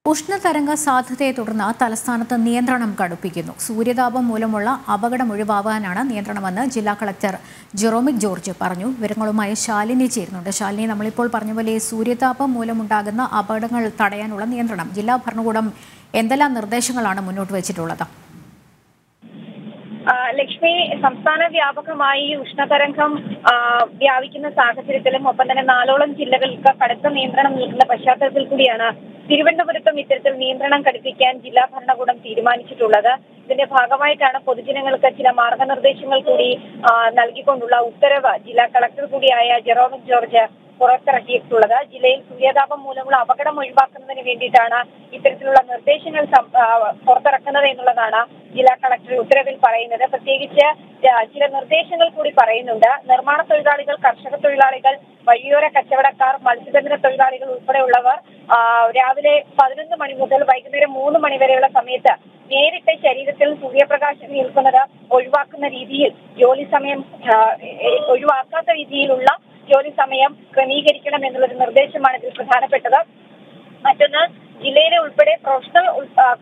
ഉഷ്ണതരംഗ സാധ്യതയെ തുടർന്ന് തലസ്ഥാനത്ത് നിയന്ത്രണം കടുപ്പിക്കുന്നു. സൂര്യതാപം മൂലമുള്ള അപകടം ഒഴിവാക്കാനാണ് നിയന്ത്രണമെന്ന് ജില്ലാ കളക്ടർ ജെറോമിക് ജോർജ് പറഞ്ഞു. വിവരങ്ങളുമായി ശാലിനി ചേരുന്നുണ്ട്. ശാലിനി, നമ്മളിപ്പോൾ പറഞ്ഞ പോലെ സൂര്യതാപം മൂലമുണ്ടാകുന്ന അപകടങ്ങൾ തടയാനുള്ള നിയന്ത്രണം ജില്ലാ ഭരണകൂടം എന്തെല്ലാം നിർദ്ദേശങ്ങളാണ് മുന്നോട്ട് വെച്ചിട്ടുള്ളത്? ലക്ഷ്മി, സംസ്ഥാന വ്യാപകമായി ഉഷ്ണതരംഗം വ്യാപിക്കുന്ന സാഹചര്യത്തിലും ഒപ്പം തന്നെ 4ഓളം ജില്ലകൾക്ക് കടുത്ത നിയന്ത്രണം നൽകുന്ന പശ്ചാത്തലത്തിൽ കൂടിയാണ് തിരുവനന്തപുരത്തും ഇത്തരത്തിൽ നിയന്ത്രണം കടുപ്പിക്കാൻ ജില്ലാ ഭരണകൂടം തീരുമാനിച്ചിട്ടുള്ളത്. ഇതിന്റെ ഭാഗമായിട്ടാണ് പൊതുജനങ്ങൾക്ക് ചില മാർഗനിർദ്ദേശങ്ങൾ കൂടി നൽകിക്കൊണ്ടുള്ള ഉത്തരവ് ജില്ലാ കളക്ടർ കൂടിയായ ജെറോമിക് ജോർജ് പുറത്തിറക്കിയിട്ടുള്ളത്. ജില്ലയിൽ സൂര്യതാപം മൂലമുള്ള അപകടം ഒഴിവാക്കുന്നതിന് വേണ്ടിയിട്ടാണ് ഇത്തരത്തിലുള്ള നിർദ്ദേശങ്ങൾ പുറത്തിറക്കുന്നത് എന്നുള്ളതാണ് ജില്ലാ കളക്ടർ ഉത്തരവിൽ പറയുന്നത്. പ്രത്യേകിച്ച് ചില നിർദ്ദേശങ്ങൾ കൂടി പറയുന്നുണ്ട്. നിർമ്മാണ തൊഴിലാളികൾ, കർഷക തൊഴിലാളികൾ, വഴിയോര കച്ചവടക്കാർ, മത്സ്യബന്ധന തൊഴിലാളികൾ ഉൾപ്പെടെയുള്ളവർ രാവിലെ 11 മണി മുതൽ വൈകുന്നേരം 3 മണി വരെയുള്ള സമയത്ത് നേരിട്ട് ശരീരത്തിൽ സൂര്യപ്രകാശം ഏൽക്കുന്നത് ഒഴിവാക്കുന്ന രീതിയിൽ ജോലി സമയം ഒഴിവാക്കാത്ത രീതിയിലുള്ള ജോലി സമയം ക്രമീകരിക്കണം എന്നുള്ളൊരു നിർദ്ദേശമാണ് ഇതിൽ പ്രധാനപ്പെട്ടത്. മറ്റൊന്ന്, ജില്ലയിലെ ഉൾപ്പെടെ പ്രൊഫഷണൽ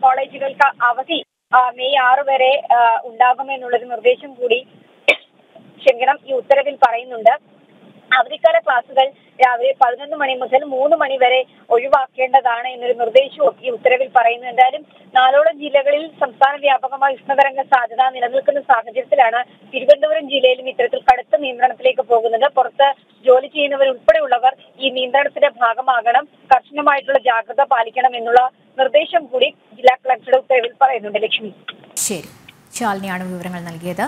കോളേജുകൾക്ക് അവധി മെയ് 6 വരെ ഉണ്ടാകുമെന്നുള്ളൊരു നിർദ്ദേശം കൂടി ഈ ഉത്തരവിൽ പറയുന്നുണ്ട്. അവധിക്കാല ക്ലാസുകൾ രാവിലെ 11 മണി മുതൽ 3 മണി വരെ ഒഴിവാക്കേണ്ടതാണ് എന്നൊരു നിർദ്ദേശവും ഈ ഉത്തരവിൽ പറയുന്നു. എന്തായാലും 4ഓളം ജില്ലകളിൽ സംസ്ഥാന വ്യാപകമായ ഉഷ്ണതരംഗ സാധ്യത നിലനിൽക്കുന്ന സാഹചര്യത്തിലാണ് തിരുവനന്തപുരം ജില്ലയിലും ഇത്തരത്തിൽ കടുത്ത നിയന്ത്രണത്തിലേക്ക് പോകുന്നത്. പുറത്ത് ജോലി ചെയ്യുന്നവർ ഉൾപ്പെടെയുള്ളവർ ഈ നിയന്ത്രണത്തിന്റെ ഭാഗമാകണം, കർശനമായിട്ടുള്ള ജാഗ്രത പാലിക്കണം എന്നുള്ള നിർദ്ദേശം കൂടി ജില്ലാ കളക്ടറുടെ ഉത്തരവിൽ പറയുന്നുണ്ട്. ലക്ഷ്മി, ശരി, ശാലിനിയാണ് വിവരങ്ങൾ നൽകിയത്.